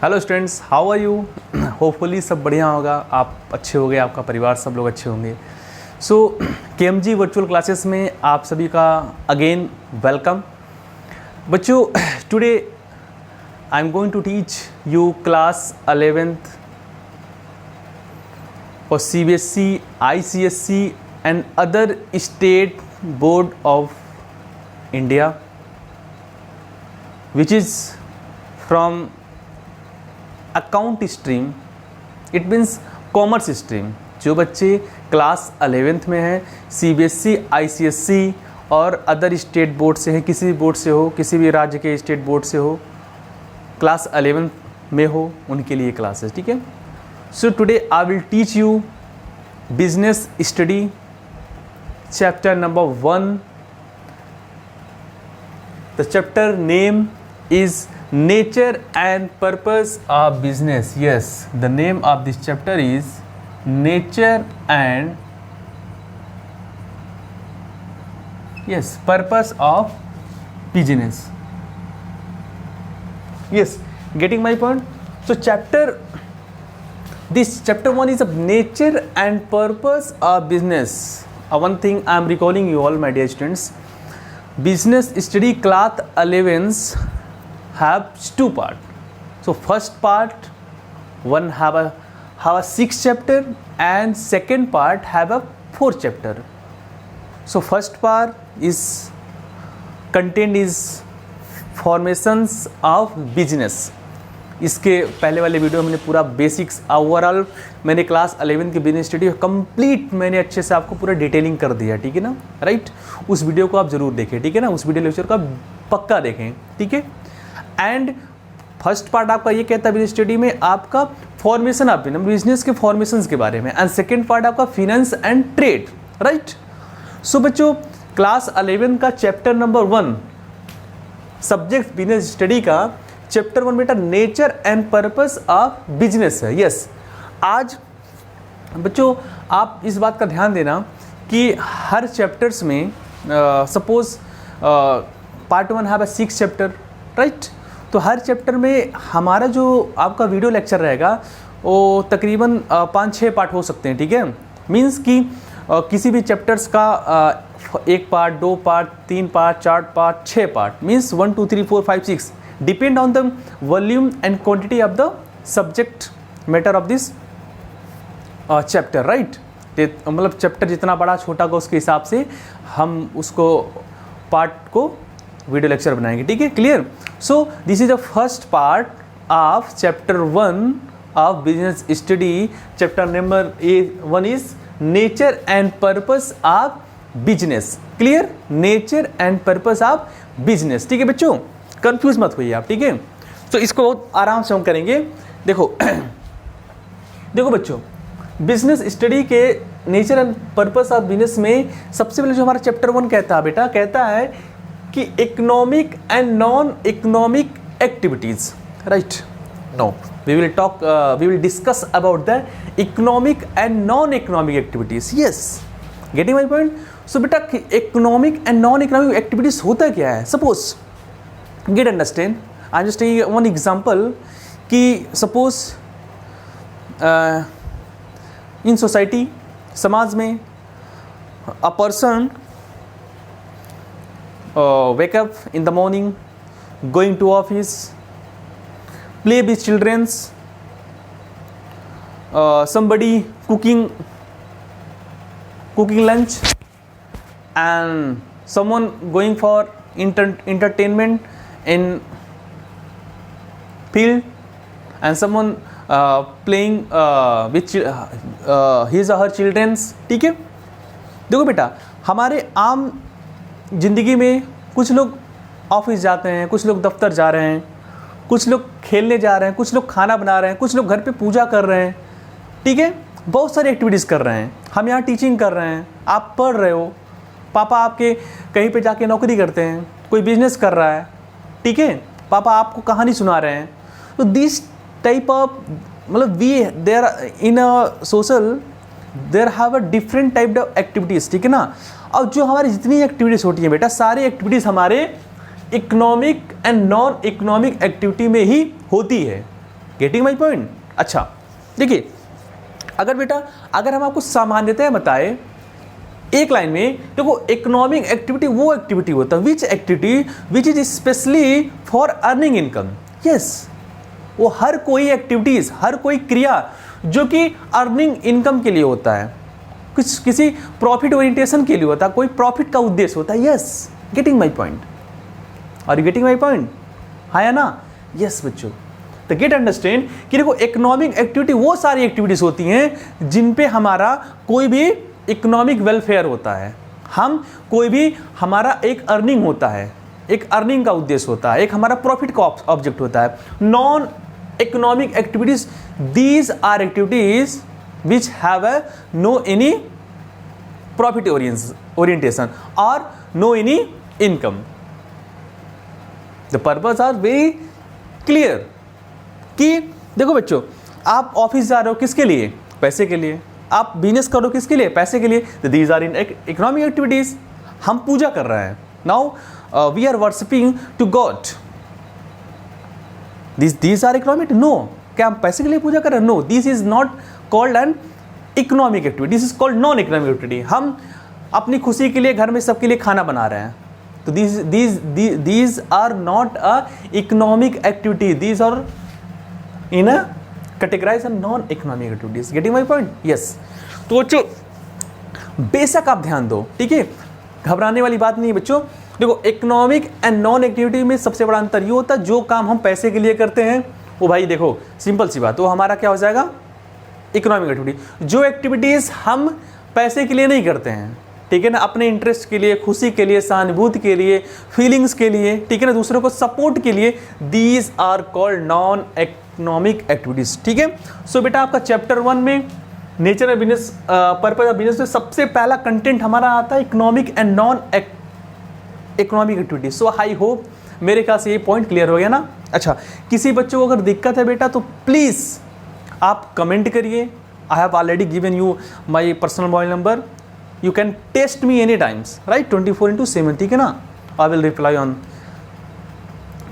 Hello students, how are you. Hopefully सब बढ़िया होगा, आप अच्छे होंगे, आपका परिवार सब लोग अच्छे होंगे। सो KMG वर्चुअल क्लासेस में आप सभी का अगेन वेलकम। बच्चों, today I am going to teach you class 11th for CBSE, ICSE and other state board of India, which is from account stream, it means commerce stream. जो बच्चे class 11th में हैं, CBSE, ICSE और other state board से हैं, किसी भी board से हो, किसी भी राज्य के स्टेट बोर्ड से हो, क्लास 11th में हो, उनके लिए क्लासेस, ठीक है। So today I will teach you business study chapter number 1। The chapter name is nature and purpose of business. Yes, the name of this chapter is nature and purpose of business. Yes, getting my point? So this chapter 1 is of nature and purpose of business. One thing I am recalling you all, my dear students, business study class 11's have two part. So first part one have a 6 chapter and second part have a 4 chapter. So first part is content is formations of business. इसके पहले वाले video में मैंने पूरा basics overall मैंने class 11 की business study complete मैंने अच्छे से आपको पूरा डिटेलिंग कर दिया, ठीक है ना, राइट। उस वीडियो को आप जरूर देखें, ठीक है ना, उस वीडियो लेक्चर को आप पक्का देखें, ठीक है। एंड फर्स्ट पार्ट आपका ये कहता है बिजनेस स्टडी में आपका फॉर्मेशन ऑफ बिजनेस के फॉर्मेशंस के बारे में, एंड सेकंड पार्ट आपका फिनेंस एंड ट्रेड, राइट। सो बच्चों, क्लास 11 का chapter number 1 subject business study का चैप्टर 1 बेटा nature and purpose of business है। यस, आज बच्चों आप इस बात का ध्यान देना कि हर चैप्टर्स में suppose part 1 have 6 chapter, right. तो हर चैप्टर में हमारा जो आपका वीडियो लेक्चर रहेगा वो तकरीबन 5-6 पार्ट हो सकते हैं, ठीक है। मीन्स कि किसी भी चैप्टर्स का 1 part, 2 part, 3 part, 4 part, 6 part, means 1 2 3 4 5 6 depend on the volume and quantity of the subject matter of this chapter, right. मतलब चैप्टर जितना बड़ा छोटा होगा उसके हिसाब से हम उसको पार्ट को वीडियो लेक्चर बनाएंगे, ठीक है, clear. So this is the first part of chapter 1 of business study. Chapter number 1 is nature and purpose of business, clear, nature and purpose of business, ठीक है बच्चों, कंफ्यूज मत होइए आप, ठीक है। तो इसको बहुत आराम से हम करेंगे। देखो देखो बच्चों, बिजनेस स्टडी के nature and purpose of business में सबसे पहले जो हमारा चैप्टर 1 कहता है बेटा, कहता है कि economic and non economic activities, right. No, we will discuss about the economic and non economic activities. Yes, getting my point. So बेटा economic and non economic activities होता क्या है? Suppose get understand, I am just taking one example कि suppose in society, समाज में a person wake up in the morning, going to office, play with children's, somebody cooking lunch, and someone going for entertainment in field, and someone playing with his or her children's, ठीक है। देखो बेटा, हमारे आम ज़िंदगी में कुछ लोग ऑफिस जाते हैं, कुछ लोग दफ्तर जा रहे हैं, कुछ लोग खेलने जा रहे हैं, कुछ लोग खाना बना रहे हैं, कुछ लोग घर पे पूजा कर रहे हैं, ठीक है, बहुत सारी एक्टिविटीज़ कर रहे हैं। हम यहाँ टीचिंग कर रहे हैं, आप पढ़ रहे हो, पापा आपके कहीं पे जाके नौकरी करते हैं, कोई बिजनेस कर रहा है, ठीक है, पापा आपको कहानी सुना रहे हैं। तो दिस टाइप ऑफ मतलब we there in a social there have a different type of activities, ठीक है ना। और जो हमारी जितनी एक्टिविटीज़ होती हैं बेटा, सारी एक्टिविटीज़ हमारे economic and non economic activity में ही होती है, गेटिंग माई पॉइंट? अच्छा देखिए, अगर हम आपको सामान्यतः बताएं एक लाइन में, देखो इकोनॉमिक एक्टिविटी वो एक्टिविटी होता है which activity which is specially for earning income. Yes, वो हर कोई एक्टिविटीज, हर कोई क्रिया जो कि अर्निंग इनकम के लिए होता है, कुछ किसी प्रॉफिट ओरिएंटेशन के लिए होता है, कोई प्रॉफिट का उद्देश्य होता है। Yes, getting my point? Are you getting my point? हाँ या ना? यस बच्चों, तो गेट अंडरस्टैंड कि देखो इकोनॉमिक एक्टिविटी वो सारी एक्टिविटीज होती हैं जिन पे हमारा कोई भी इकोनॉमिक वेलफेयर होता है, हम कोई भी हमारा एक अर्निंग होता है, एक अर्निंग का उद्देश्य होता है, एक हमारा प्रॉफिट का ऑब्जेक्ट होता है। Non economic activities, these are activities which have no any profit orientation और no any income. The purpose are very clear कि देखो बच्चों, आप ऑफिस जा रहे हो किसके लिए? पैसे के लिए। आप बिजनेस करो किसके लिए? पैसे के लिए। तो these are in economic activities. हम पूजा कर रहे हैं, now we are worshipping to God, these are economic? No. क्या हम पैसे के लिए पूजा कर रहे हैं? No, this is not called an economic activity, this is called non economic activity. हम अपनी खुशी के लिए घर में सबके लिए खाना बना रहे हैं, तो these are not a economic activity, these are in a categorized as non-economic activities. Getting my point? Yes. तो बच्चों बेशक आप ध्यान दो, ठीक है, घबराने वाली बात नहीं है बच्चों। देखो इकोनॉमिक एंड नॉन एक्टिविटी में सबसे बड़ा अंतर ये होता है, जो काम हम पैसे के लिए करते हैं वो भाई देखो सिंपल सी बात, वो हमारा क्या हो जाएगा? Economic activity. जो एक्टिविटीज हम पैसे के लिए नहीं करते हैं, ठीक है ना, अपने इंटरेस्ट के लिए, खुशी के लिए, सहानुभूति के लिए, फीलिंग्स के लिए, ठीक है ना, दूसरों को सपोर्ट के लिए, these are called non economic activities. ठीक है। सो बेटा आपका चैप्टर 1 में nature of business, purpose of business में सबसे पहला कंटेंट हमारा आता है economic and non economic activities. So I hope मेरे ख्याल से ये पॉइंट क्लियर हो गया ना। अच्छा, किसी बच्चों को अगर दिक्कत है बेटा तो प्लीज़ आप कमेंट करिए। I have already given you my personal mobile number, you can text me any times, right? 24/7, ठीक है ना। I will reply on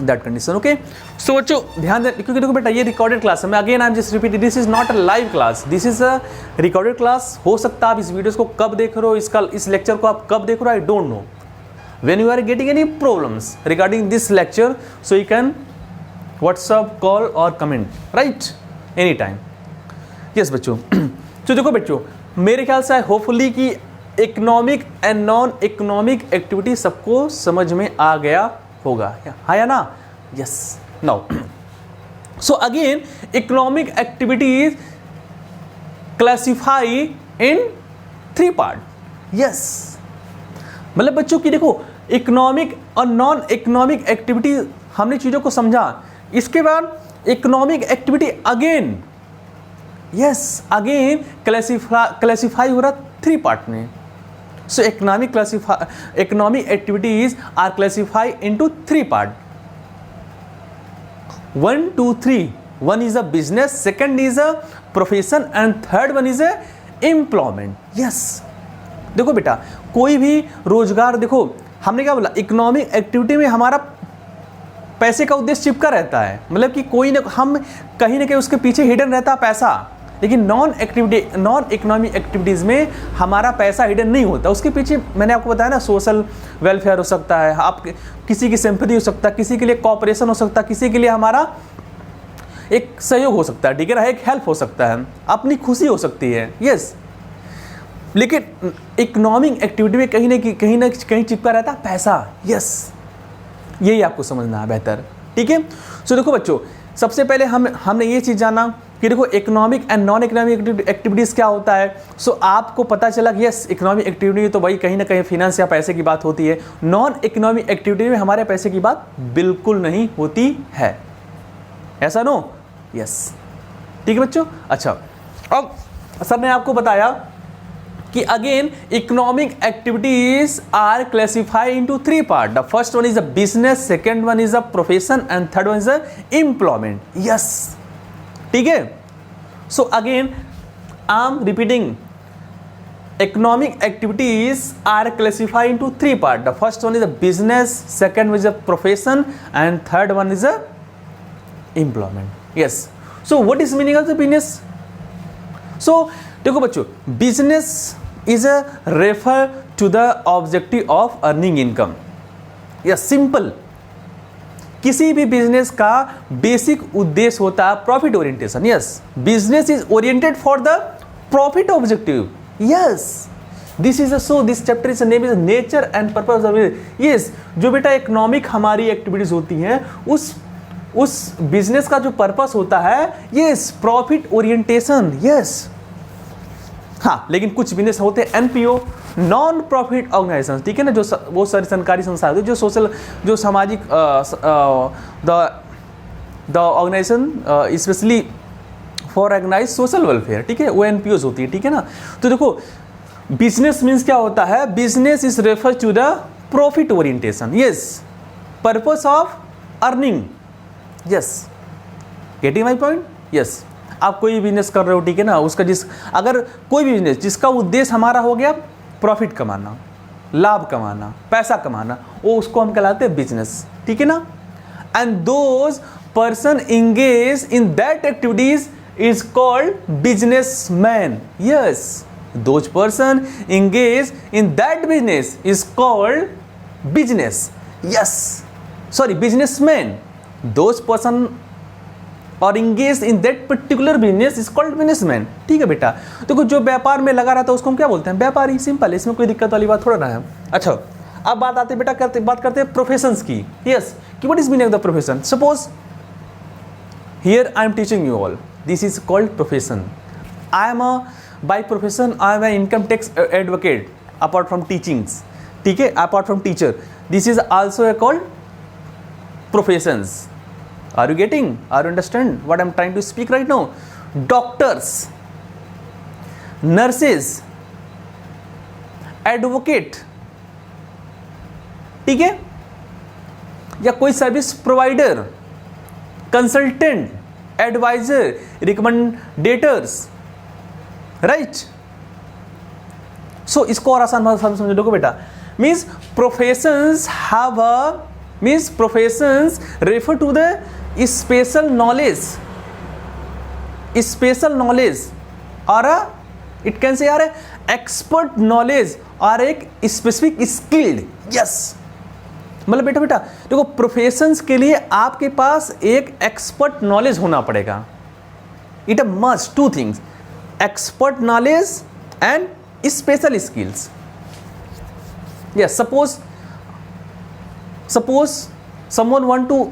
that condition, okay? So बच्चों ध्यान दें, क्योंकि देखो बेटा ये रिकॉर्डेड क्लास है। मैं again I am just repeating, this is not a live class, this is a recorded class. हो सकता है आप इस वीडियोस को कब देख रहे हो, इस लेक्चर को आप कब देख रहे हो, I don't know. When you are getting any problems regarding this lecture, so you can WhatsApp, call or comment, right? Anytime. Yes बच्चों। तो देखो बच्चों मेरे ख्याल से होपफुली कि economic and non economic activity सबको समझ में आ गया होगा, हाँ या ना? Yes. Now so again economic activities classify in 3 part. Yes, मतलब बच्चों की देखो इकोनॉमिक और नॉन इकोनॉमिक एक्टिविटी हमने चीज़ों को समझा। इसके बाद economic activity again, yes, again classify हो रहा 3 पार्ट में। So economic activities are classified into 3 part, 1, 2, 3। 1 is a business, 2nd is a profession and 3rd one is a employment. Yes, देखो बेटा कोई भी रोजगार, देखो हमने क्या बोला, इकोनॉमिक एक्टिविटी में हमारा पैसे का उद्देश्य चिपका रहता है, मतलब कि कोई ना हम कहीं ना कहीं उसके पीछे हिडन रहता है पैसा। लेकिन नॉन इकोनॉमिक एक्टिविटीज में हमारा पैसा हिडन नहीं होता, उसके पीछे मैंने आपको बताया ना, सोशल वेलफेयर हो सकता है, आप किसी की सिंपैथी हो सकता है, किसी के लिए कोऑपरेशन हो सकता है, किसी के लिए हमारा एक सहयोग हो सकता है, ठीक है ना, एक हेल्प हो सकता है, अपनी खुशी हो सकती है। यस, लेकिन इकोनॉमिक एक्टिविटी में कहीं ना कहीं चिपका रहता है पैसा। यस, यही आपको समझना है बेहतर, ठीक है। सो देखो बच्चों सबसे पहले हमने ये चीज़ जाना कि देखो economic and non economic activities क्या होता है। सो आपको पता चला कि यस इकोनॉमिक एक्टिविटी तो भाई कहीं ना कहीं फिनेंस या पैसे की बात होती है, नॉन इकोनॉमिक एक्टिविटी में हमारे पैसे की बात बिल्कुल नहीं होती है, ऐसा नो? यस, ठीक है बच्चों। अच्छा, अब सर ने आपको बताया कि again economic activities are classified into 3 part. The first one is a business, second one is a profession and third one is a employment. Yes, ठीक है। So again I am repeating, economic activities are classified into 3 part. The first one is a business, second one is a profession and third one is a employment. Yes, so what is meaning of the business? सो देखो बच्चों, business is a refer to the objective of earning income. या simple, किसी भी business का basic उद्देश्य होता है profit orientation. Yes, business is oriented for the profit objective. Yes, this is so this chapter is name is nature and purpose of business. Yes, जो बेटा economic हमारी एक्टिविटीज होती हैं उस बिजनेस का जो पर्पस होता है, यस, प्रॉफिट ओरिएंटेशन। यस, हाँ, लेकिन कुछ बिजनेस होते हैं एनपीओ, नॉन प्रॉफिट ऑर्गेनाइजेशन, ठीक है ना, जो वो सरकारी संस्था होती है जो सोशल, जो सामाजिक the organisation specially for organise social welfare, ठीक है, वो एनपीओज होती है, ठीक है ना। तो देखो, बिजनेस मीन्स क्या होता है? Business is refer to the profit orientation. Yes, purpose of earning. Yes, getting my point? Yes, आप कोई बिजनेस कर रहे हो, ठीक है ना, उसका अगर कोई भी बिजनेस जिसका उद्देश्य हमारा हो गया प्रॉफिट कमाना, लाभ कमाना, पैसा कमाना, वो उसको हम कहलाते हैं बिजनेस, ठीक है ना। And those person engage in that activities is called businessman. Yes, those person engage in that business is called business. Yes, sorry, businessman. Those person और engage in that particular business is called businessman, ठीक है बेटा। तो जो व्यापार में लगा रहता है उसको हम क्या बोलते हैं? व्यापारी। सिंपल है, इसमें कोई दिक्कत वाली बात थोड़ा ना है। अच्छा, अब बात आती है बेटा, बात करते हैं प्रोफेशंस की। यस, कि what is meaning of the profession? Suppose here I am teaching you all, this is called profession. I am by profession I am a income tax advocate apart from teachings, ठीक है, apart from teacher, this is also a called professions. Are you getting? Are you understand what I'm trying to speak right now? Doctors, nurses, advocate, ठीक है, या कोई service provider, consultant, advisor, recommendators, right. So इसको और आसान भाषा में समझ लो बेटा। Means professions have a, means professions refer to the special knowledge or it can say are expert knowledge or एक specific skilled। yes, मतलब बेटा देखो, प्रोफेशंस के लिए आपके पास एक एक्सपर्ट नॉलेज होना पड़ेगा। It a must, two things, expert knowledge and special skills. Yes, suppose someone want to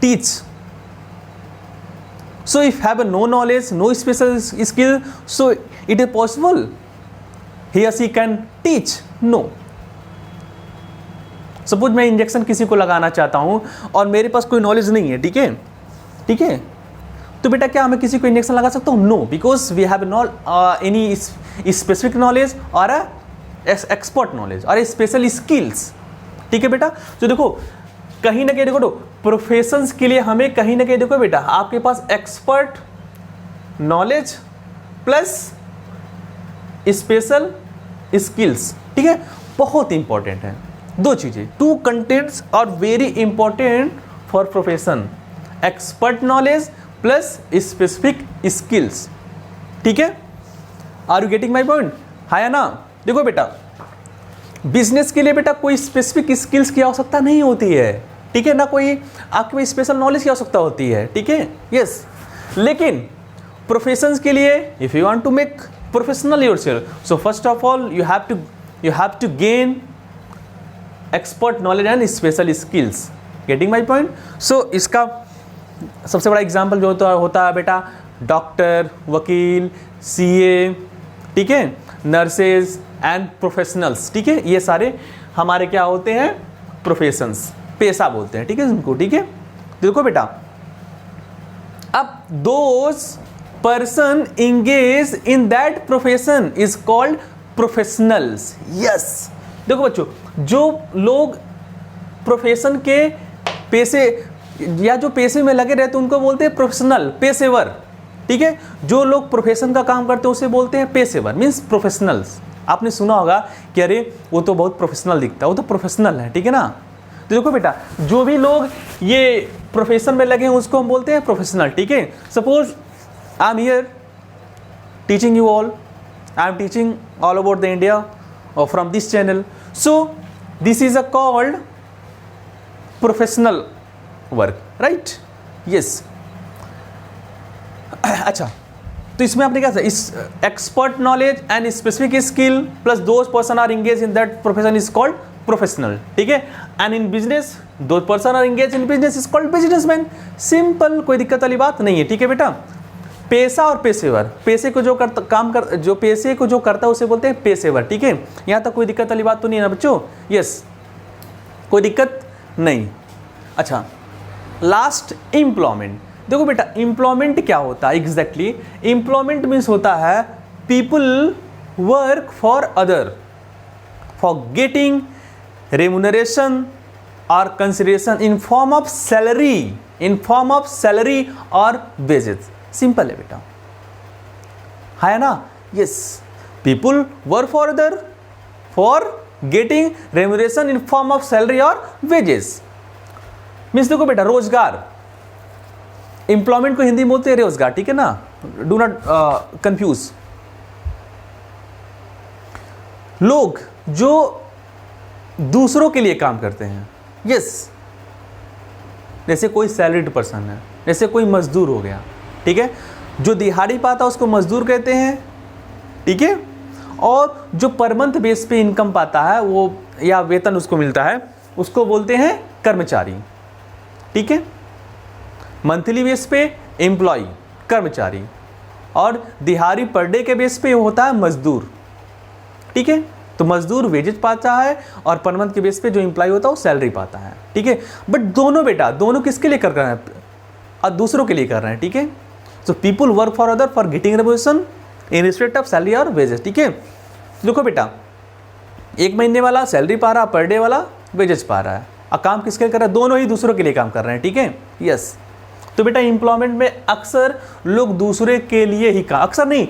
teach, so if have a no knowledge, no special skill, so it is possible he or she can teach? no. Suppose मैं injection किसी को लगाना चाहता हूं और मेरे पास कोई knowledge नहीं है, ठीक है, ठीक है, तो बेटा क्या मैं किसी को इंजेक्शन लगा सकता हूं? No, because we have not any specific knowledge और एक्सपर्ट नॉलेज और स्पेशल स्किल्स, ठीक है बेटा। तो देखो, कहीं ना कहीं देखो, प्रोफेशंस के लिए हमें कहीं ना कहीं देखो बेटा, आपके पास expert knowledge plus special skills, ठीक है, बहुत इंपॉर्टेंट है। दो चीजें, two contents are very important for profession, expert knowledge plus specific skills, ठीक है। Are you getting my point? हाँ या ना? देखो बेटा, बिजनेस के लिए बेटा कोई स्पेसिफिक स्किल्स की आवश्यकता नहीं होती है, ठीक है ना, कोई आपके पास स्पेशल नॉलेज की आवश्यकता होती है, ठीक है। यस, लेकिन प्रोफेशंस के लिए if you want to make professional yourself, so first of all you have to gain expert knowledge and special skills. Getting my point? So इसका सबसे बड़ा एग्जाम्पल जो होता है बेटा, डॉक्टर, वकील, सीए, ठीक है, नर्सेज एंड प्रोफेशनल्स, ठीक है, ये सारे हमारे क्या होते हैं? प्रोफेशंस, पेशा बोलते हैं, ठीक है उनको, ठीक है। देखो बेटा, अब those person engage in that profession is called professionals. Yes, देखो बच्चों, जो लोग प्रोफेशन के पेशे या जो पेशे में लगे रहते हैं उनको बोलते हैं प्रोफेशनल, पेशेवर, ठीक है। जो लोग प्रोफेशन का काम करते हैं उसे बोलते हैं पेशेवर, मीन्स प्रोफेशनल्स। आपने सुना होगा कि अरे वो तो बहुत प्रोफेशनल दिखता है, वो तो प्रोफेशनल है, ठीक है ना। तो देखो बेटा, जो भी लोग ये प्रोफेशन में लगे हैं उसको हम बोलते हैं प्रोफेशनल, ठीक है। Suppose I am here teaching you all, I am teaching all about the India और from this channel, so this is a called professional work, right, yes. अच्छा, तो इसमें आपने क्या इस expert knowledge and specific skill plus those person are engage in that profession is called professional, ठीक है। And in business those person are engage in business is called businessman. Simple, कोई दिक्कत वाली बात नहीं है, ठीक है बेटा। पेशा और पेशेवर, पैसे को जो करता काम कर जो पैसे को जो करता है उसे बोलते हैं पेशेवर, ठीक है। यहाँ तक कोई दिक्कत वाली बात तो नहीं है ना बच्चों, यस, कोई दिक्कत नहीं। अच्छा, लास्ट एम्प्लॉयमेंट। देखो बेटा एम्प्लॉयमेंट क्या होता है एग्जैक्टली, एम्प्लॉयमेंट मीन्स होता है people work for other for getting remuneration और consideration in form of salary और वेजेस। सिंपल है बेटा, है ना, yes. People work for other for getting remuneration in form of salary और वेजेस मीन्स देखो बेटा रोजगार, एम्प्लॉयमेंट को हिंदी में बोलते हैं रोजगार, ठीक है ना, डू नॉट कंफ्यूज। लोग जो दूसरों के लिए काम करते हैं, यस, जैसे कोई सैलरीड पर्सन है, जैसे कोई मजदूर हो गया, ठीक है, जो दिहाड़ी पाता है उसको मजदूर कहते हैं, ठीक है, और जो पर मंथ बेस पे इनकम पाता है वो या वेतन उसको मिलता है उसको बोलते हैं कर्मचारी, ठीक है। मंथली बेस पे एम्प्लॉय कर्मचारी और दिहाड़ी पर डे के बेस पे होता है मजदूर, ठीक है। तो मजदूर वेजेज पाता है और पर मंथ के बेस पे जो एम्प्लॉय होता है वो सैलरी पाता है, ठीक है। बट दोनों बेटा दोनों किसके लिए कर रहे हैं, और दूसरों के लिए कर रहे हैं, ठीक है। So people work for other for getting remuneration in respect of salary और वेजेस, ठीक है। देखो बेटा एक महीने वाला सैलरी पा रहा, पर डे वाला वेजेस पा रहा है, और काम किसके लिए कर रहा है, दोनों ही दूसरों के लिए काम कर रहे हैं, ठीक है, यस। तो बेटा एम्प्लॉयमेंट में अक्सर लोग दूसरे के लिए ही काम, अक्सर नहीं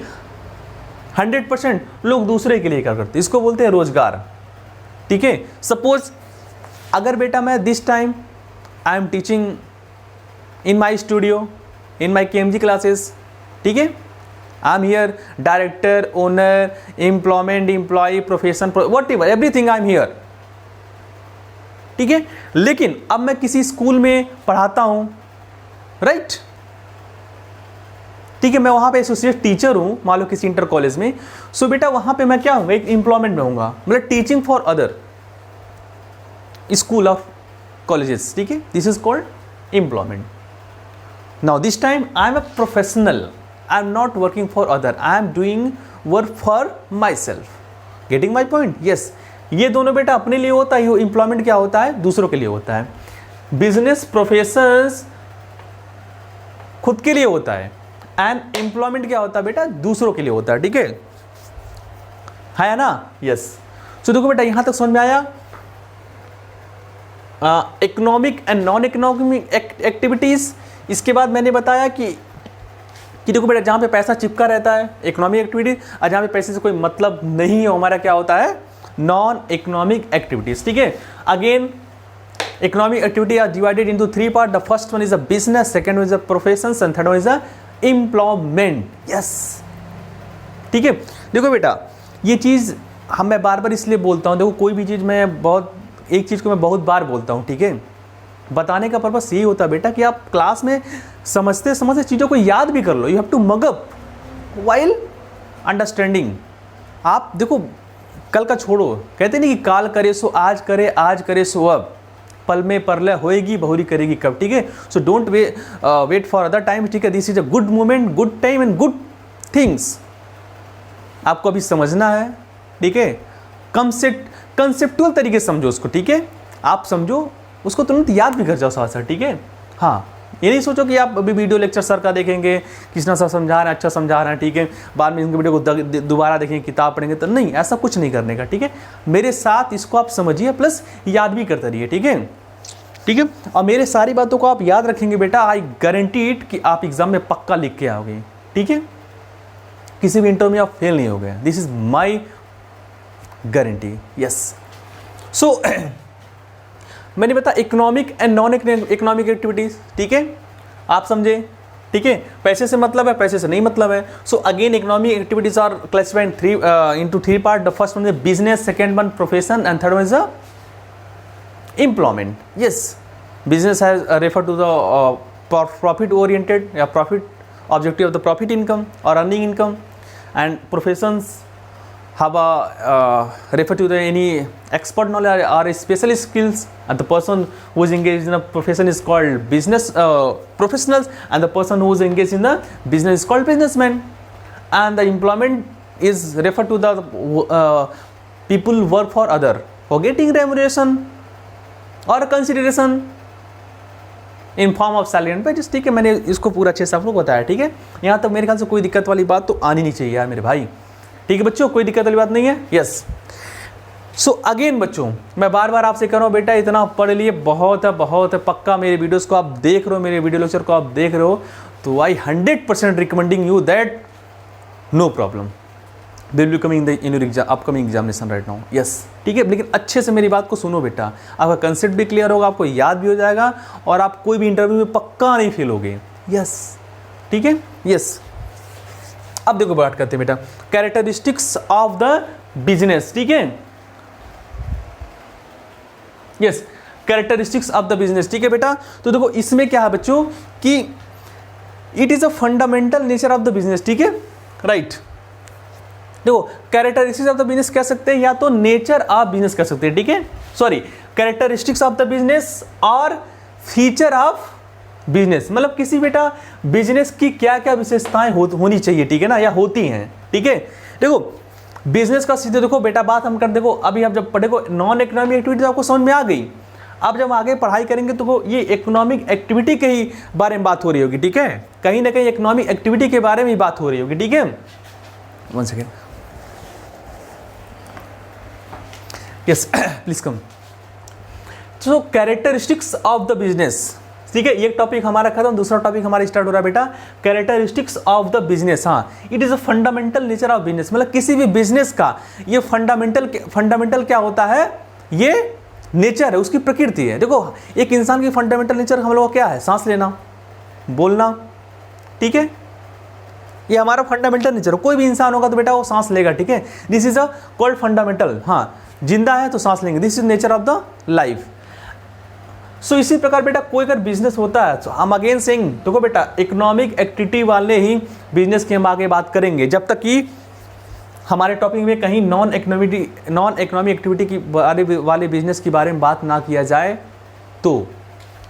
100% लोग दूसरे के लिए क्या करते हैं, इसको बोलते हैं रोजगार, ठीक है। सपोज अगर बेटा मैं this time I am teaching in my studio in my KMG classes, ठीक है, I am here director, owner, employment, employ, profession, whatever everything I am here, ठीक है। लेकिन अब मैं किसी स्कूल में पढ़ाता हूं, राइट, ठीक है, मैं वहां पे एसोसिएट टीचर हूं, मान लो किसी इंटर कॉलेज में। सो बेटा वहां पे मैं क्या हूँ, एक एम्प्लॉयमेंट में हूँगा, मतलब teaching for other school of colleges, ठीक है, this is called employment. Now this time I am a professional, I am not working for other, I am doing work for my self, getting my point, yes. ये दोनों बेटा अपने लिए होता है, employment क्या होता है, दूसरों के लिए होता है। बिजनेस प्रोफेशंस खुद के लिए होता है एंड एम्प्लॉयमेंट क्या होता है बेटा, दूसरों के लिए होता है, ठीक है ना, यस। सो देखो बेटा यहां तक समझ में आया economic and non economic activities. इसके बाद मैंने बताया कि देखो बेटा जहां पे पैसा चिपका रहता है इकोनॉमिक एक्टिविटी, और जहां पे पैसे से कोई मतलब नहीं है हमारा क्या होता है, नॉन इकोनॉमिक एक्टिविटीज, ठीक है। Again economic activity are divided into three parts. The first one is a business, second one is a professions, and third one is a employment. Yes, ठीक है। देखो बेटा ये चीज़ मैं बार बार इसलिए बोलता हूँ, देखो कोई भी चीज़ मैं एक चीज़ को मैं बहुत बार बोलता हूँ, ठीक है। बताने का पर्पस यही होता है बेटा कि आप क्लास में समझते समझते चीज़ों को याद भी कर लो। You have to mug up while understanding. आप देखो कल का छोड़ो, कहते नहीं कि काल करे सो आज करे, आज करे सो अब, पल में परलय होएगी बहुरी करेगी कब, ठीक है। So don't wait for other time, ठीक है। This is a good moment, good time and good things आपको अभी समझना है, ठीक है। कंसेप्टुअल तरीके से समझो उसको, ठीक है। आप समझो उसको, तुरंत याद भी कर जाओ साथ साथ, ठीक है। हाँ, ये नहीं सोचो कि आप अभी वीडियो लेक्चर सर का देखेंगे, कृष्णा सर समझा रहे हैं, अच्छा समझा रहे हैं, ठीक है, बाद में इनके वीडियो को दोबारा देखेंगे, किताब पढ़ेंगे, तो नहीं, ऐसा कुछ नहीं करने का, ठीक है। मेरे साथ इसको आप समझिए प्लस याद भी करते रहिए, ठीक है, ठीक है। और मेरे सारी बातों को आप याद रखेंगे बेटा, आई गारंटीड कि आप एग्जाम में पक्का लिख के आओगे, ठीक है। किसी भी इंटरव्यू में आप फेल नहीं हो गए, this is my guarantee, yes. So मैंने बताया economic and non economic activities, ठीक है, आप समझे, ठीक है। पैसे से मतलब है, पैसे से नहीं मतलब है। So again economic activities are classified into three part. The first one is business, second one profession, and third one is employment. Yes, business has refer to the profit oriented या profit objective of the profit income or earning income, and professions have refer to the any expert knowledge or special skills, and the person who is engaged in a profession is called business professionals, and the person who is engaged in the business is called businessman. And the employment is referred to the people work for other for getting remuneration or consideration in form of salary and wages, ठीक है। मैंने इसको पूरा अच्छे से आप लोग बताया, ठीक है। यहाँ तक मेरे ख्याल से कोई दिक्कत वाली बात तो आनी नहीं चाहिए यार मेरे भाई, ठीक है बच्चों, कोई दिक्कत वाली बात नहीं है। यस, सो अगेन बच्चों मैं बार बार आपसे कह रहा हूँ बेटा इतना पढ़ लिए, बहुत है बहुत है, पक्का मेरे वीडियोस को आप देख रहे हो, मेरे वीडियो लेक्चर को आप देख रहे हो, तो I 100% recommending you that no problem they will be coming in your exam upcoming examination right now. Yes, ठीक है, लेकिन अच्छे से मेरी बात को सुनो बेटा, आपका कंसेप्ट भी क्लियर होगा, आपको याद भी हो जाएगा, और आप कोई भी इंटरव्यू में पक्का नहीं फेल होगे। यस, ठीक है। यस, अब देखो बात करते हैं बेटा कैरेक्टरिस्टिक्स ऑफ द बिजनेस, ठीक है। Yes, characteristics of the business, ठीक है बेटा। तो देखो इसमें क्या है बच्चों कि it is a fundamental nature of the business, ठीक है, राइट। देखो कैरेक्टरिस्टिक्स ऑफ द बिजनेस कह सकते हैं या तो नेचर ऑफ बिजनेस कह सकते हैं, ठीक है, sorry, characteristics of the business और फीचर ऑफ बिजनेस, मतलब किसी बेटा बिजनेस की क्या क्या विशेषताएं होनी चाहिए, ठीक है ना, या होती हैं, ठीक है। देखो बिजनेस का सीधे देखो बेटा बात हम कर, देखो अभी आप जब पढ़ेगो नॉन इकोनॉमिक एक्टिविटी आपको समझ में आ गई, अब जब आगे पढ़ाई करेंगे तो ये इकोनॉमिक एक्टिविटी के ही बारे में बात हो रही होगी, ठीक है, कहीं ना कहीं इकोनॉमिक एक्टिविटी के बारे में ही बात हो रही होगी, ठीक है। One second, yes please come. So characteristics of the business, ठीक है, एक टॉपिक हमारा खत्म, दूसरा टॉपिक हमारा स्टार्ट हो रहा है बेटा कैरेक्टरिस्टिक्स ऑफ द बिजनेस। हाँ, it is a fundamental nature of business, मतलब किसी भी बिजनेस का ये फंडामेंटल क्या होता है, ये नेचर है, उसकी प्रकृति है। देखो एक इंसान की फंडामेंटल नेचर हम लोग क्या है, सांस लेना, बोलना, ठीक है, ये हमारा फंडामेंटल नेचर है। कोई भी इंसान होगा तो बेटा वो सांस लेगा, ठीक है, this is a called fundamental. हाँ, जिंदा है तो सांस लेंगे, this is nature of the life. So इसी प्रकार बेटा कोई अगर बिजनेस होता है तो हम अगेन सेइंग, देखो बेटा इकोनॉमिक एक्टिविटी वाले ही बिजनेस की हम आगे बात करेंगे, जब तक कि हमारे टॉपिक में कहीं नॉन इकोनॉमिक एक्टिविटी की वाले बिजनेस के बारे में बात ना किया जाए तो।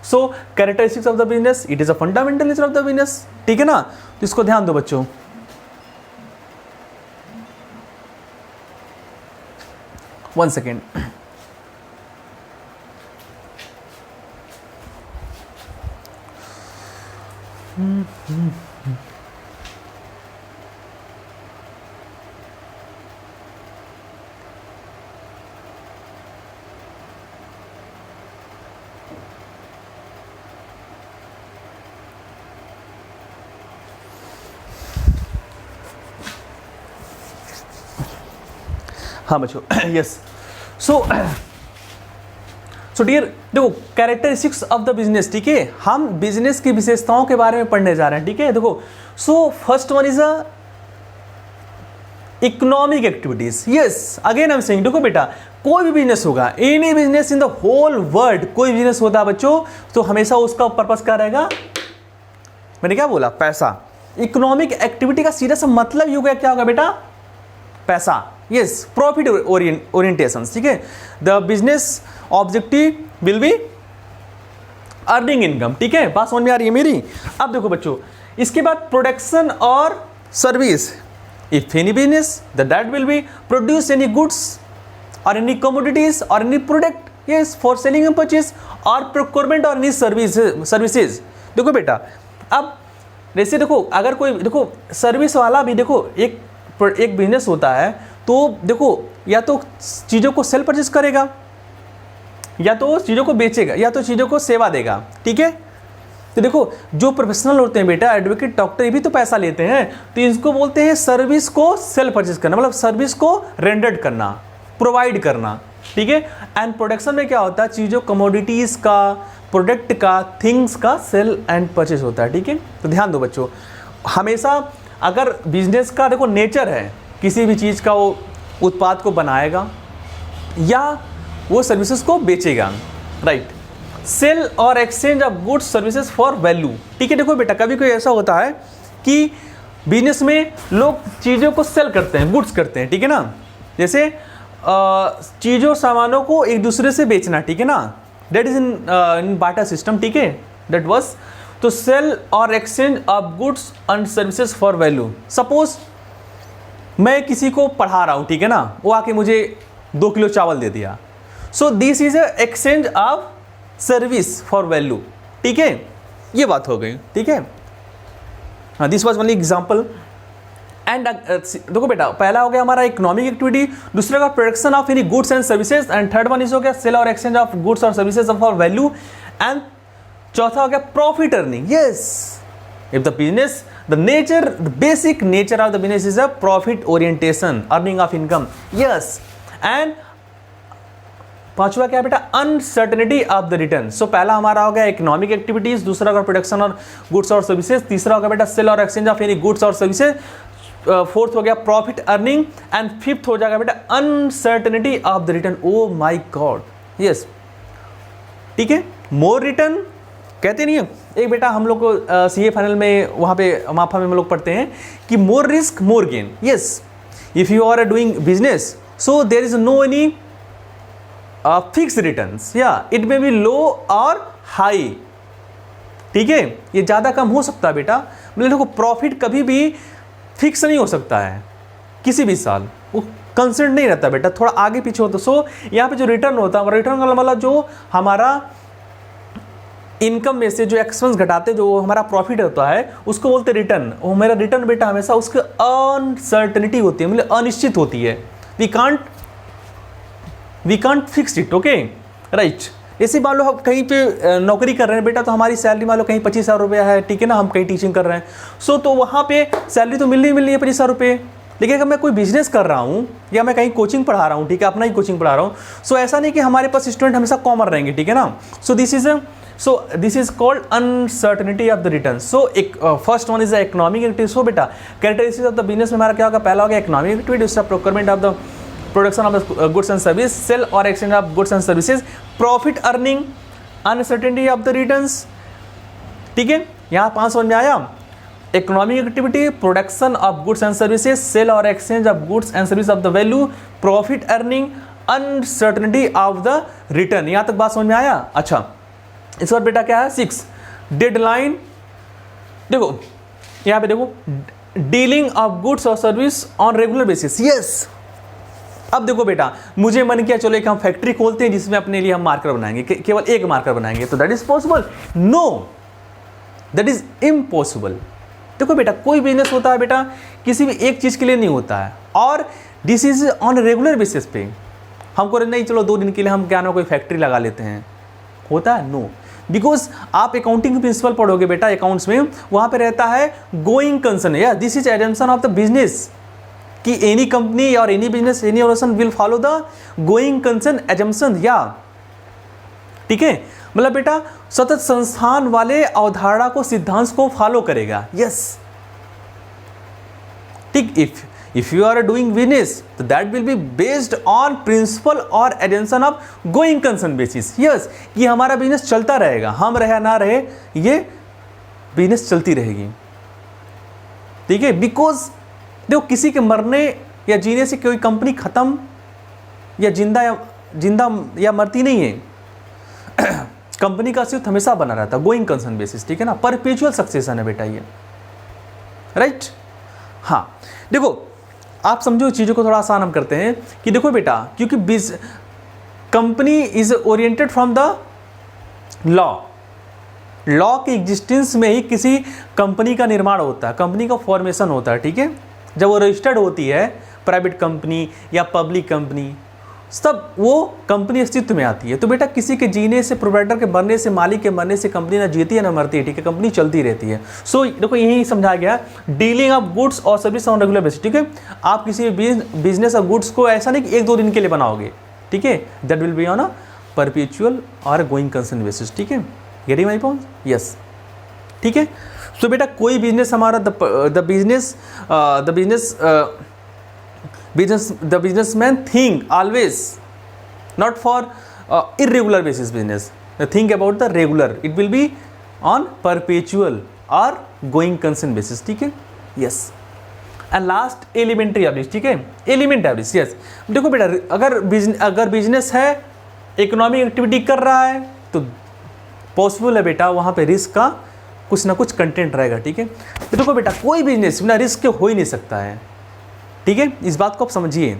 So characteristics of the business, it is a fundamental nature of the business, ठीक है ना, तो इसको ध्यान दो बच्चों। वन सेकेंड, हाँ बच्चों, यस। सो डियर देखो कैरेक्टरिस्टिक्स ऑफ द बिजनेस, ठीक है, हम बिजनेस की विशेषताओं के बारे में पढ़ने जा रहे हैं, ठीक है। देखो so first one is a economic activities. Yes, again I am saying, देखो बेटा कोई भी बिजनेस होगा, any business in the whole world, कोई बिजनेस होता है बच्चों तो हमेशा उसका पर्पस क्या रहेगा, मैंने क्या बोला, पैसा। इकोनॉमिक एक्टिविटी का सीधा सा मतलब ही क्या होगा बेटा, पैसा। यस, प्रॉफिट ओरिएंटेशन, ठीक है, the business objective will be earning income, ठीक है, बात समझ में आ रही है मेरी। अब देखो बच्चों इसके बाद प्रोडक्शन और service, if any business that will B produce any goods और एनी कमोडिटीज और any product, yes, for selling and purchase और प्रोक्योरमेंट और एनी सर्विसेज। देखो बेटा अब जैसे देखो अगर कोई देखो सर्विस वाला भी देखो एक बिजनेस होता है तो देखो या तो चीज़ों को सेल परचेज करेगा, या तो चीज़ों को बेचेगा, या तो चीज़ों को सेवा देगा, ठीक है। तो देखो जो प्रोफेशनल होते हैं बेटा, एडवोकेट, डॉक्टर, ये भी तो पैसा लेते हैं, तो इसको बोलते हैं सर्विस को सेल परचेज करना, मतलब सर्विस को रेंडर्ड करना, प्रोवाइड करना, ठीक है। एंड प्रोडक्शन में क्या होता है, चीज़ों कमोडिटीज़ का, प्रोडक्ट का, थिंग्स का सेल एंड परचेज होता है, ठीक है। तो ध्यान दो बच्चों, हमेशा अगर बिजनेस का देखो नेचर है, किसी भी चीज़ का वो उत्पाद को बनाएगा या वो सर्विसेज को बेचेगा, राइट। सेल और exchange of goods services for value, ठीक है। देखो बेटा, कभी कोई ऐसा होता है कि बिजनेस में लोग चीज़ों को सेल करते हैं, गुड्स करते हैं, ठीक है ना। जैसे चीज़ों सामानों को एक दूसरे से बेचना, ठीक है ना, that is in Bata system, ठीक है, दैट वाज। तो सेल और exchange of goods and services for value. Suppose मैं किसी को पढ़ा रहा हूँ, ठीक है ना, वो आके मुझे 2 किलो चावल दे दिया, सो this is exchange of service for value, ठीक है, ये बात हो गई, ठीक है। हाँ, this was only example. And देखो बेटा, पहला हो गया हमारा इकोनॉमिक एक्टिविटी, दूसरा का production of any goods and services, and third one is हो गया सेल और एक्सचेंज ऑफ गुड्स और सर्विसेज फॉर वैल्यू, एंड चौथा हो गया profit earning. Yes, if the business, the nature, the basic nature of the business is a profit orientation, earning of income. Yes, and पांचवा क्या बेटा, uncertainty of the return. सो पहला हमारा हो गया इकोनॉमिक एक्टिविटीज, दूसरा होगा प्रोडक्शन और गुड्स और सर्विसेज, तीसरा होगा बेटा सेल और एक्सचेंज ऑफ एनी गुड्स और सर्विसेज, फोर्थ हो गया प्रॉफिट अर्निंग, एंड फिफ्थ हो जाएगा बेटा uncertainty of the return. Oh my God, yes, ठीक है। मोर रिटर्न कहते नहीं है, एक बेटा हम लोग को सीए फाइनल में वहाँ पे माफा में हम लोग पढ़ते हैं कि more risk more gain. Yes, if you are doing business, so there is no any fix returns, या इट मे बी लो और हाई, ठीक है, ये ज़्यादा कम हो सकता है बेटा। मतलब देखो, प्रॉफिट कभी भी फिक्स नहीं हो सकता है किसी भी साल, वो कंसिडर नहीं रहता बेटा, थोड़ा आगे पीछे होता। सो यहाँ पे जो रिटर्न होता है, रिटर्न का मतलब जो हमारा इनकम में से जो एक्सपेंस घटाते, जो हमारा प्रॉफिट होता है, उसको बोलते हैं रिटर्न। वो मेरा रिटर्न बेटा हमेशा उसकी अनसर्टेनिटी होती है, मतलब अनिश्चित होती है। We can't fix it, okay, right. जैसे मान लो हम कहीं पे नौकरी कर रहे हैं बेटा, तो हमारी सैलरी मान लो कहीं 25,000 रुपया है, ठीक है ना, हम कहीं टीचिंग कर रहे हैं, सो तो वहाँ पे सैलरी तो मिलनी है 25,000 रुपये। लेकिन अगर मैं कोई बिजनेस कर रहा हूँ या मैं कहीं कोचिंग पढ़ा रहा हूँ, ठीक है, अपना ही कोचिंग पढ़ा रहा हूँ, सो ऐसा नहीं कि हमारे पास स्टूडेंट हमेशा कॉमन रहेंगे, ठीक है ना। So this is called uncertainty of the return. So एक first one is the economic activity. So बेटा कैरेक्टरिस्टिक्स ऑफ द बिजनेस में हमारा क्या होगा, पहला हो गया इकोनॉमिक एक्टिविटी, दूसरा procurement of the production of goods and service, sale और exchange of goods and services, profit earning, uncertainty of the returns, ठीक है। यहाँ 5 समझ में आया। Economic activity, production of goods and services, sale और exchange of goods and service of the value, profit earning, uncertainty of the return. यहाँ तक बात समझ में आया। अच्छा, इस बार बेटा क्या है, 6 डेडलाइन। देखो यहाँ पे देखो, डीलिंग ऑफ गुड्स और service on regular basis. Yes, अब देखो बेटा, मुझे मन किया चलो एक हम फैक्ट्री खोलते हैं जिसमें अपने लिए हम मार्कर बनाएंगे, केवल एक मार्कर बनाएंगे, तो that is possible? No, that is impossible. देखो बेटा, कोई बिजनेस होता है बेटा किसी भी एक चीज़ के लिए नहीं होता है, और this is on regular basis पे। हमको नहीं चलो 2 दिन के लिए हम क्या ना कोई फैक्ट्री लगा लेते हैं, होता है? नो, बिकॉज आप अकाउंटिंग प्रिंसिपल पढ़ोगे बेटा अकाउंट्स में, वहाँ पे रहता है गोइंग कंसर्न, या this is assumption of the business, कि एनी कंपनी और any business, any organisation will follow the going concern assumption, या ठीक है। मतलब बेटा सतत संस्थान वाले अवधारणा को, सिद्धांत को फॉलो करेगा। यस, ठीक। If you are doing business, तो that will be based on principle और assumption of going concern basis. Yes, कि हमारा बिजनेस चलता रहेगा, हम रहे ना रहे, ये बिजनेस चलती रहेगी, ठीक है। बिकॉज देखो, किसी के मरने या जीने से कोई कंपनी खत्म या जिंदा या मरती नहीं है। कंपनी का अस्तित्व हमेशा बना रहता है, गोइंग कंसर्न बेसिस, ठीक है ना, परपेचुअल सक्सेशन है बेटा ये, राइट। हाँ, देखो आप समझो चीज़ों को थोड़ा आसान हम करते हैं कि देखो बेटा, क्योंकि company is oriented from the law की एग्जिस्टेंस में ही किसी कंपनी का निर्माण होता है, कंपनी का फॉर्मेशन होता है, ठीक है। जब वो रजिस्टर्ड होती है, प्राइवेट कंपनी या पब्लिक कंपनी, तब वो कंपनी अस्तित्व में आती है। तो बेटा किसी के जीने से, प्रोवाइडर के मरने से, मालिक के मरने से कंपनी ना जीती है ना मरती है, ठीक है, कंपनी चलती रहती है। सो देखो यही समझाया गया, डीलिंग ऑफ गुड्स और सर्विस ऑन रेगुलर बेसिस, ठीक है। आप किसी बिजनेस और गुड्स को ऐसा नहीं कि 1-2 दिन के लिए बनाओगे, ठीक है, that will be on a perpetual और गोइंग कंसर्न बेसिस, ठीक है, गेटिंग माई पॉइंट, यस, ठीक है। सो बेटा कोई बिजनेस हमारा the businessman think always not for irregular basis business, think about the regular, it will be on perpetual or going concern basis, ठीक है, yes। And last elementary average, ठीक है, element average, yes. देखो बेटा अगर business है, economic activity कर रहा है, तो पॉसिबल है बेटा वहाँ पे रिस्क का कुछ ना कुछ कंटेंट रहेगा, ठीक है। तो देखो बेटा कोई बिजनेस बिना रिस्क के हो ही नहीं सकता है, ठीक है, इस बात को आप समझिए,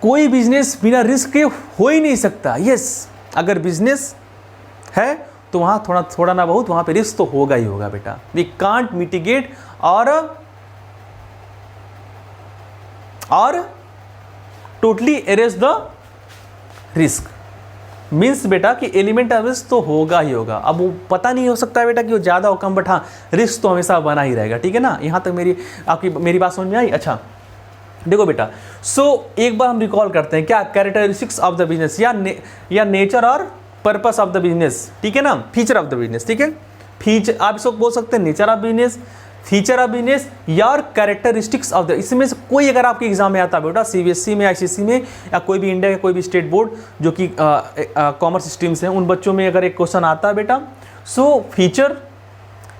कोई बिजनेस बिना रिस्क के हो ही नहीं सकता, यस। अगर बिजनेस है तो वहाँ थोड़ा ना बहुत वहाँ पे रिस्क तो होगा ही होगा बेटा। वी कांट मिटिगेट और totally arrays the risk, means बेटा कि एलिमेंट ऑफ रिस्क तो होगा ही होगा। अब वो पता नहीं हो सकता है बेटा कि वो ज़्यादा हो कम, बट हाँ रिस्क तो हमेशा बना ही रहेगा, ठीक है ना। यहाँ तक मेरी बात समझ में आई? अच्छा देखो बेटा, एक बार हम रिकॉल करते हैं क्या कैरेक्टरिस्टिक्स ऑफ द बिजनेस या नेचर और पर्पस ऑफ द बिजनेस, ठीक है ना, फीचर ऑफ द बिजनेस, ठीक है। फीचर आप इसको बोल सकते हैं nature of business, feature of business या और कैरेक्टरिस्टिक्स ऑफ द, इसमें से कोई अगर आपके एग्जाम में आता है बेटा, सीबीएसई में, आईसीएसई में या कोई भी इंडिया का कोई भी स्टेट बोर्ड जो कि कॉमर्स स्ट्रीम्स हैं, उन बच्चों में अगर एक क्वेश्चन आता है बेटा, फीचर,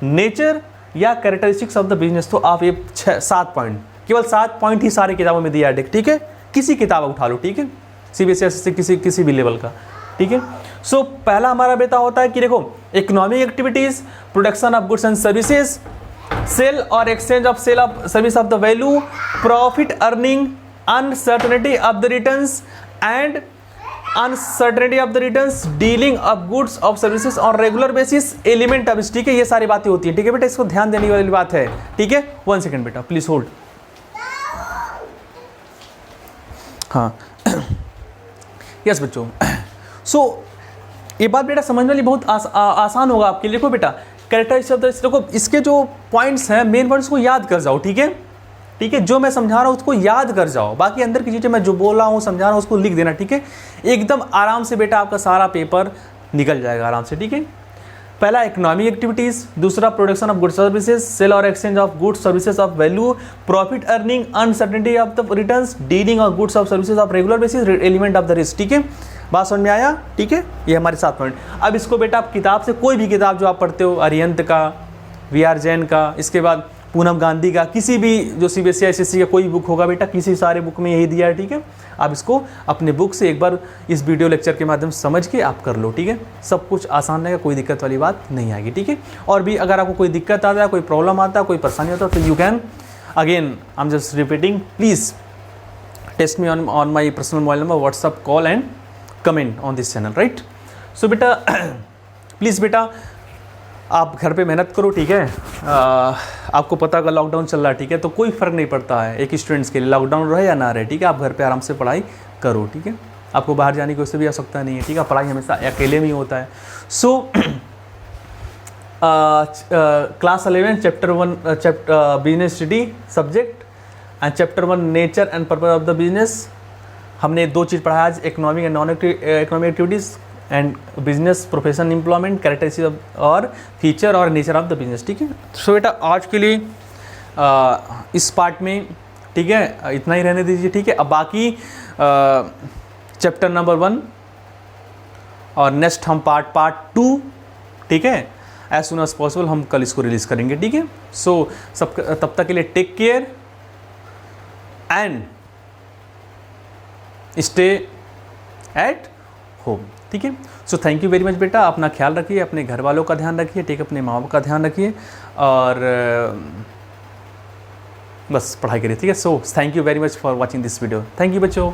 नेचर या कैरेक्टरिस्टिक्स ऑफ द बिजनेस, तो आप ये 7 पॉइंट, केवल 7 पॉइंट ही सारी किताबों में दिया है, ठीक है, किसी किताब उठा लो, ठीक है, सीबीएसई से किसी भी लेवल का, ठीक है। पहला हमारा बेटा होता है कि देखो economic activities, production of goods and services, sale और exchange of sale of service of the value, profit earning, uncertainty of the returns and uncertainty of the returns, dealing of goods of services on regular basis, element of, ठीक है, ये सारी बातें होती है, ठीक है बेटा, इसको ध्यान देने वाली बात है, ठीक है। 1 सेकेंड बेटा प्लीज होल्ड। हाँ यस बच्चों, ये बात बेटा समझने वाली बहुत आसान होगा आपके लिए। देखो बेटा कैरेक्टरिस्टिक्स, देखो इसके जो पॉइंट्स हैं, मेन पॉइंट्स को याद कर जाओ, ठीक है, ठीक है, जो मैं समझा रहा हूँ उसको याद कर जाओ, बाकी अंदर की चीज़ें मैं जो बोल रहा हूँ समझा रहा हूँ उसको लिख देना, ठीक है, एकदम आराम से बेटा आपका सारा पेपर निकल जाएगा आराम से, ठीक है। पहला इकोनॉमिक एक्टिविटीज़, दूसरा production of goods services, sale और exchange of goods services of value, profit earning, uncertainty of the returns, dealing of goods of services of regular basis, element of the risk, ठीक है, बात समझ में आया, ठीक है, ये हमारे 7 पॉइंट। अब इसको बेटा आप किताब से, कोई भी किताब जो आप पढ़ते हो, अरिहंत का, वी.आर. जैन का, इसके बाद पूनम गांधी का, किसी भी जो सीबीएसई आईसीएसई का कोई बुक होगा बेटा, किसी सारे बुक में यही दिया है, ठीक है। आप इसको अपने बुक से एक बार इस वीडियो लेक्चर के माध्यम से समझ के आप कर लो, ठीक है, सब कुछ आसान रहेगा, कोई दिक्कत वाली बात नहीं आएगी, ठीक है। और भी अगर आपको कोई दिक्कत आता है, कोई प्रॉब्लम आता है, कोई परेशानी होता है, तो you can again, I am just repeating, please test me on my personal mobile number, WhatsApp call and comment on this channel, right. So बेटा प्लीज़ बेटा आप घर पे मेहनत करो, ठीक है। आपको पता अगर लॉकडाउन चल रहा है, ठीक है, तो कोई फ़र्क नहीं पड़ता है एक स्टूडेंट्स के लिए, लॉकडाउन रहे या ना रहे, ठीक है, आप घर पे आराम से पढ़ाई करो, ठीक है, आपको बाहर जाने की उससे भी आवश्यकता नहीं है, ठीक है, पढ़ाई हमेशा अकेले में ही होता है। Class 11 chapter 1 business study subject and chapter 1 nature and purpose of the business, हमने 2 चीज़ पढ़ा आज, economic and non economic activities and business profession employment, characteristics और फीचर और नेचर ऑफ द बिजनेस, ठीक है। सो बेटा आज के लिए इस पार्ट में, ठीक है, इतना ही रहने दीजिए, ठीक है। अब बाकी चैप्टर नंबर 1 और नेक्स्ट हम पार्ट 2, ठीक है, एज सुन एज पॉसिबल हम कल इसको रिलीज़ करेंगे, ठीक है। सो सब तब तक के लिए take care and stay at home, ठीक है। So thank you very much बेटा, अपना ख्याल रखिए, अपने घर वालों का ध्यान रखिए, ठीक है, अपने माँ बाप का ध्यान रखिए और बस पढ़ाई करिए, ठीक है। So thank you very much for watching this video, thank you बच्चों।